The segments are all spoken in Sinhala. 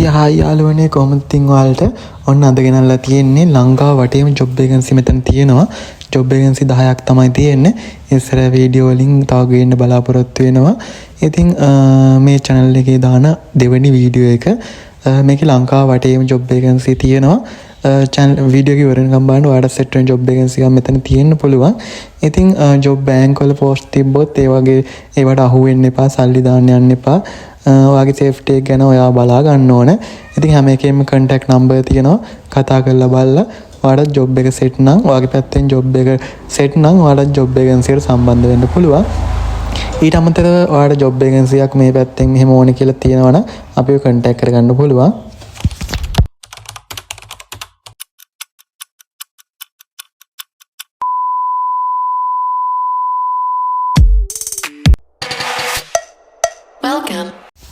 යාළුවනේ කොහොමද ඉතින් ඔයාලට ඔන්න අද ගෙනල්ලා තියෙන්නේ ලංකාව වටේම ජොබ් වේකන්සි මෙතන තියෙනවා. ජොබ් වේකන්සි 10ක් තමයි තියෙන්නේ. ඉස්සර වීඩියෝ වලින් තව ගේන්න බලාපොරොත්තු වෙනවා. ඉතින් මේ channel එකේ දාන දෙවෙනි වීඩියෝ එක මේකේ ලංකාව වටේම ජොබ් වේකන්සි තියෙනවා. channel වීඩියෝ එක ඉවරනකම් බලන්න ඔයාලට සෙට් වෙන ජොබ් වේකන්සි එකක් මෙතන තියෙන්න පුළුවන්. ඉතින් ජොබ් බැංක් වල පෝස්ට් තිබ්බොත් ඒ වගේ ඒවට අහු වෙන්න එපා, සල්ලි දාන්න යන්න එපා. ඔයාගේ සේෆ්ටි එක ගැන ඔයා බලා ගන්න ඕන. ඉතින් හැම එකෙම contact number තියෙනවා. කතා කරලා බලලා ඔයාලට ජොබ් එක සෙට් නම් ඔයාගේ පැත්තෙන් ජොබ් එක සෙට් නම් ඔයාලට ජොබ් වේකන්සි එකට සම්බන්ධ වෙන්න පුළුවන්. ඊට අමතරව ඔයාලට ජොබ් වේකන්සි එකක් මේ පැත්තෙන් මෙහෙම ඕනේ කියලා තියෙනවා නම් අපිව contact කරගන්න පුළුවන්.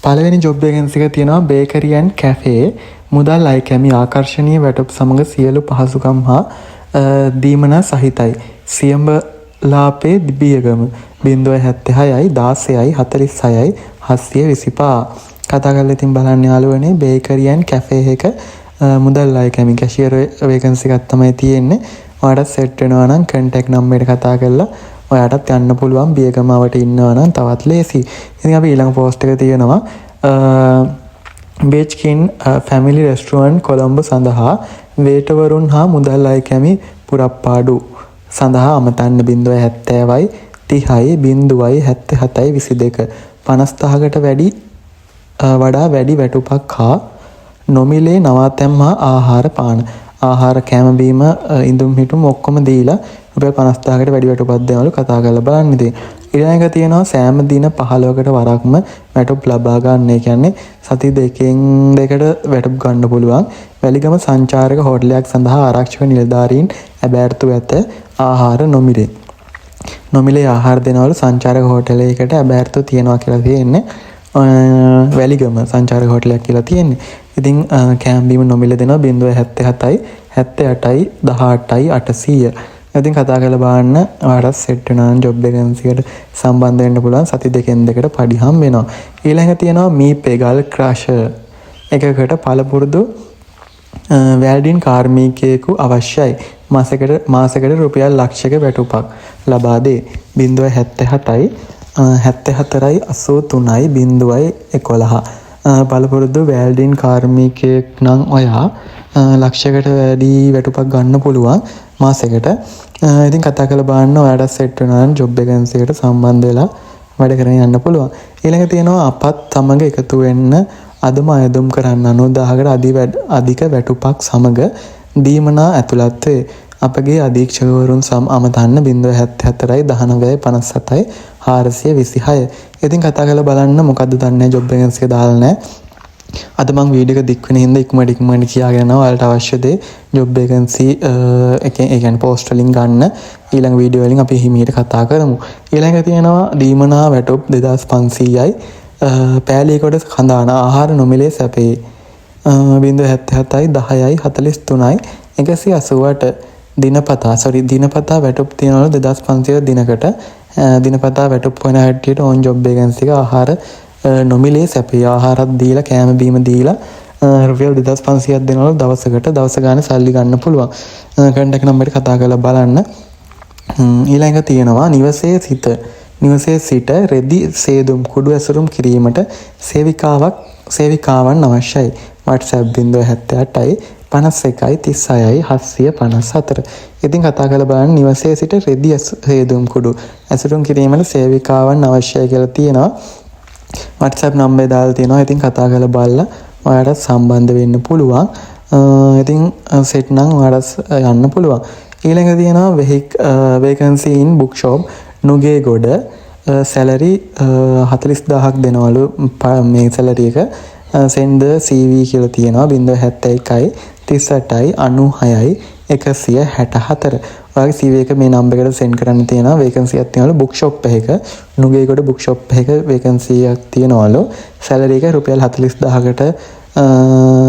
පළවෙනි ජොබ් වේකන්සි එක තියෙනවා බේකරි ඇන්ඩ් කැෆේ. මුදල් අය කැමි ආකර්ශනීය වැටුප් සමග සියලු පහසුකම් හා දීමනා සහිතයි. සියඹ ලාපේ දිබියගම 076යි 16යි 46යි 725. කතා කරලා ඉතින් බලන්න යාළුවනේ බේකරි ඇන්ඩ් කැෆේ එක මුදල් අය කැමි කැෂියර් වේකන්සි එකක් තමයි තියෙන්නේ. ඔයාලට සෙට් වෙනවා නම් contact number එක කතා කරලා ඔයාටත් යන්න පුළුවන්. බියගමාවට ඉන්නවා නම් තවත් ලේසි. ඉතින් අපි ඊළඟ පෝස්ට් එක තියෙනවා බේච්කින් ෆැමිලි රෙස්ටුරන්ට් කොළඹ සඳහා වේටවරුන් හා මුදල් අය කැමි පුරප්පාඩු සඳහා අමතන්න 070යි 30යි 077යි 22 50,000කට වඩා වැඩි වැටුපක් හා නොමිලේ නවාතැන් හා ආහාර පාන ආහාර කෑම බීම ඉඳුම් හිටුම් ඔක්කොම දීලා රුපියල් 50,000කට වැඩි වැටුපක් දෙනවලු. කතා කරලා බලන්න ඉතින්. ඊළඟ එක තියෙනවා සෑම දින 15කට වරක්ම වැටුප් ලබා ගන්න. ඒ කියන්නේ සති දෙකෙන් දෙකට වැටුප් ගන්න පුළුවන්. වැලිගම සංචාරක හෝටලයක් සඳහා ආරක්ෂක නිලධාරීන් ඇබෑර්තු ඇත. ආහාර නොමිලේ. නොමිලේ ආහාර දෙනවලු සංචාරක හෝටලයකට ඇබෑර්තු තියනවා කියලා තියෙන්නේ. වැලිගම සංචාරක හෝටලයක් කියලා තියෙන්නේ. ඉතින් කෑම බීම නොමිලේ දෙනවා 077යි 78යි 18යි 800. ඉතින් කතා කරලා බලන්න ඔයාලට සෙට් වෙනවා නම් ජොබ් වේකන්සි එකට සම්බන්ධ වෙන්න පුළුවන්. සති දෙකෙන් දෙකට පඩි හම් වෙනවා. ඊළඟ තියෙනවා මී පෙගල් ක්‍රෂර් එකකට පළපුරුදු වැල්ඩින් කාර්මිකයෙකු අවශ්‍යයි. මාසෙකට රුපියල් ලක්ෂයක වැටුපක් ලබා දේ. 077යි 74යි 83යි 011. පළපුරුදු වැල්ඩින් කාර්මිකයෙක් නම් ඔයා ලක්ෂයකට වැඩි වැටුපක් ගන්න පුළුවන් මාසෙකට. ඉතින් කතා කරලා බලන්න ඔයාලට සෙට් වෙනවා නම් ජොබ් වේකන්සි එකට සම්බන්ධ වෙලා වැඩ කරගෙන යන්න පුළුවන්. ඊළඟ තියෙනවා අපත් සමග එකතු වෙන්න අදම අයදුම් කරන්න 90,000කට අධික වැටුපක් සමග දීමනා ඇතුළත් වේ. අපගේ අධීක්ෂකවරුන් අමතන්න 074යි 19යි 57යි 426. ඉතින් කතා කරලා බලන්න මොකද්ද දන්නේ ජොබ් වේකන්සි එක දාලා නැහැ. අද මම වීඩියෝ එක දික් වෙන හින්දා ඉක්මනට කියාගෙන යනවා. ඔයාලට අවශ්‍ය දේ ජොබ් වේකන්සි එකෙන් ඒ කියන්නේ පෝස්ට් වලින් ගන්න. ඊළඟ වීඩියෝ වලින් අපි හිමීට කතා කරමු. ඊළඟ තියෙනවා දීමනා වැටුප් 2500යි පෑලීකොට කඳාන ආහාර නොමිලේ සැපේ 077යි 10යි 43යි 188 දිනපතා වැටුප් තියනවලු 2500 දිනකට. දිනපතා වැටුප් වෙන හැටියට ඕන් ජොබ් වේකන්සි එක ආහාර නොමිලේ සැපේ ආහාරත් දීලා කෑම බීම දීලා රුපියල් 2500ක් දෙනවලු දවසකට. දවස ගානේ සල්ලි ගන්න පුළුවන්. contact number එක කතා කරලා බලන්න. ඊළඟ තියෙනවා නිවසේ සිට රෙදි සේදුම් කුඩු ඇසුරුම් කිරීමට සේවිකාවන් අවශ්‍යයි. WhatsApp 078යි 51යි 36යි 754. ඉතින් කතා කරලා බලන්න නිවසේ සිට රෙදි සේදුම් කුඩු ඇසුරුම් කිරීමට සේවිකාවන් අවශ්‍යයි කියලා තියෙනවා. WhatsApp number දාලා තියෙනවා. ඉතින් කතා කරලා බලලා ඔයාලට සම්බන්ධ වෙන්න පුළුවන්. ඉතින් සෙට් නම් ඔයාලට යන්න පුළුවන්. ඊළඟ තියෙනවා vacancy in bookshop Nugegoda salary 40,000ක් දෙනවලු මේ salary එක. send CV කියලා තියෙනවා 071යි 38යි 96යි 164. ඔයාගේ CV එක මේ නම්බර් එකට send කරන්න තියෙනවා. vacancy එකක් තියෙනවලු bookshop එකක නුගේගොඩ bookshop එකක vacancy එකක් තියෙනවලු. salary එක රුපියල් 40,000කට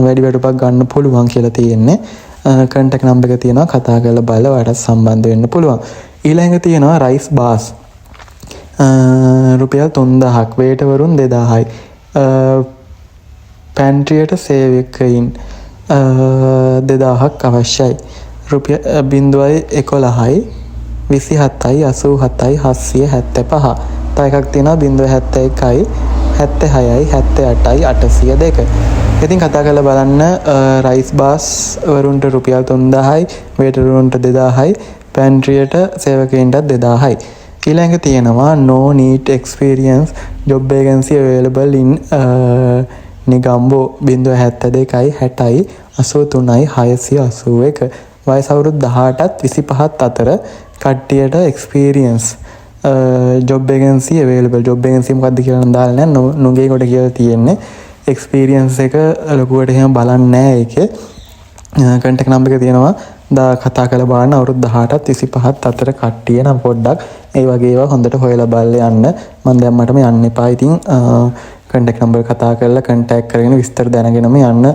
වැඩි වැටුපක් ගන්න පුළුවන් කියලා තියෙන්නේ. contact number එක තියෙනවා. කතා කරලා බලලා ඔයාලට සම්බන්ධ වෙන්න පුළුවන්. ඊළඟ තියෙනවා rice bars රුපියල් 3,000ක් වේටවරුන් 2,000යි පැන්ට්‍රියට සේවකයින් 2000ක් අවශ්‍යයි. රුපියල් 0.11යි 27යි 87යි 775. තව එකක් තියෙනවා 0.71යි 76යි 78යි 802. ඉතින් කතා කරලා බලන්න. රයිස් බාස් වරුන්ට රුපියල් 3000යි, වේටරුන්ට 2000යි, පැන්ට්‍රියට සේවකයින්ට 2000යි. ඊළඟ තියෙනවා no need experience job vacancy available in නිගම්බෝ 0.72යි 60යි 83යි 681. වයස අවුරුදු 18ත් 25ත් අතර කට්ටියට experience job vacancy available. job vacancy මොකක්ද කියලා නම් දාලා නැහැ. නුගේ කොට කියලා තියෙන්නේ. experience එක ලොකුවට එහෙම බලන්නේ නැහැ ඒකේ. contact number එක තියෙනවා. කතා කරලා බලන්න. අවුරුදු 18ත් 25ත් අතර කට්ටිය නම් පොඩ්ඩක් ඒ වගේ ඒවා හොඳට හොයලා බලලා යන්න. මම දැන් මටම යන්න එපා. ඉතින් contact number කතා කරලා contact කරගෙන විස්තර දැනගෙනම යන්න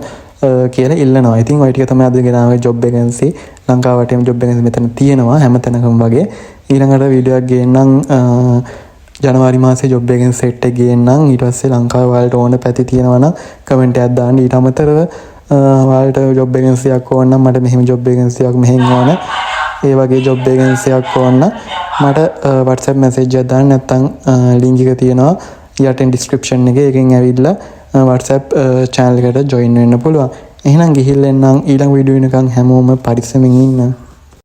කියලා ඉල්ලනවා. ඉතින් ওই ටික තමයි අද ගෙනාවේ job vacancy. ලංකාවටම job vacancy මෙතන තියෙනවා හැමතැනකම වගේ. ඊළඟට වීඩියෝ එකක් ගේන්නම් ජනවාරි මාසේ job vacancy set එක ගේන්නම්. ඊට පස්සේ ලංකාවේ ඔයාලට ඕන පැති තියෙනවා නම් comment එකක් දාන්න. ඊට අමතරව ඔයාලට job vacancy එකක් ඕන නම් මට මෙහෙම job vacancy එකක් මෙහෙන් ඕන. ඒ වගේ job vacancy එකක් ඕන නම් මට WhatsApp message එකක් දාන්න. නැත්නම් link එක තියෙනවා යටින් description එකේ. එකෙන් ඇවිල්ලා WhatsApp channel එකට join වෙන්න පුළුවන්. එහෙනම් ගිහිල්ලා එන්නම් ඊළඟ වීඩියෝ එකෙන් හැමෝම පරිස්සමින් ඉන්න.